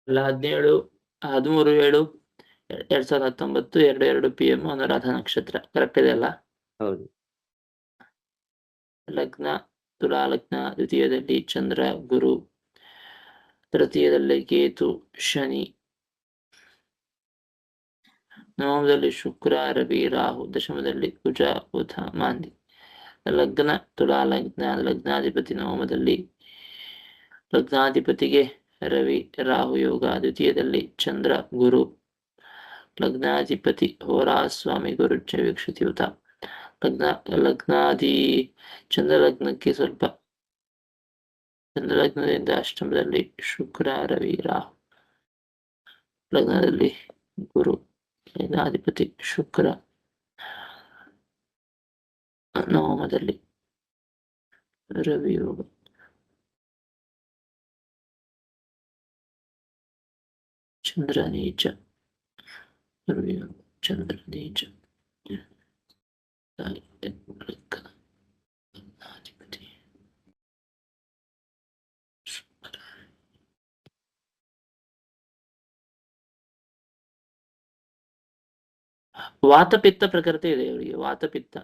ಅಲ್ಲ 17-13/7/2019 2:02 PM ಅನುರಾಧ ನಕ್ಷತ್ರ correct ಇದೆ ಅಲ್ಲ? ಹೌದು. ಲಗ್ನ ತುಲಾ ಲಗ್ನ, ದ್ವಿತೀಯದಲ್ಲಿ ಚಂದ್ರ, ಗುರು, ತೃತೀಯದಲ್ಲಿ ಕೇತು, ಶನಿ, ನವಮದಲ್ಲಿ ಶುಕ್ರ, ರವಿ, ರಾಹು, ದಶಮದಲ್ಲಿ ಕುಜ, ಬುಧ, ಮಾಂದಿ. ಲಗ್ನ ತುಲಾ ಲಗ್ನ, ಲಗ್ನಾಧಿಪತಿ ನವಮದಲ್ಲಿ, ಲಗ್ನಾಧಿಪತಿಗೆ ರವಿ ರಾಹು ಯೋಗ, ದ್ವಿತೀಯದಲ್ಲಿ ಚಂದ್ರ ಗುರು, ಲಗ್ನಾಧಿಪತಿ ಹೋರಾಸ್ವಾಮಿ ಗುರುಜ್ಯ ವೀಕ್ಷಿತಯುತ. ಲಗ್ನಾದಿ ಚಂದ್ರಲಗ್ನಕ್ಕೆ ಸ್ವಲ್ಪ ಚಂದ್ರಲಗ್ನದಿಂದ ಅಷ್ಟಮದಲ್ಲಿ ಶುಕ್ರ ರವಿ ರಾಹು, ಲಗ್ನದಲ್ಲಿ ಗುರು, ಲಗ್ನಾಧಿಪತಿ ಶುಕ್ರ, ನವಮದಲ್ಲಿ ರವಿ ಯೋಗ. ಚಂದ್ರ ನೀಚ, ರವಿ ಯೋಗ, ಚಂದ್ರ ನೀಚ, ಲಗ್ನಾಧಿಪತಿ ಶುಕ್ರ. ವಾತಪಿತ್ತ ಪ್ರಕೃತಿ ಇದೆ ಇವರಿಗೆ, ವಾತಪಿತ್ತ.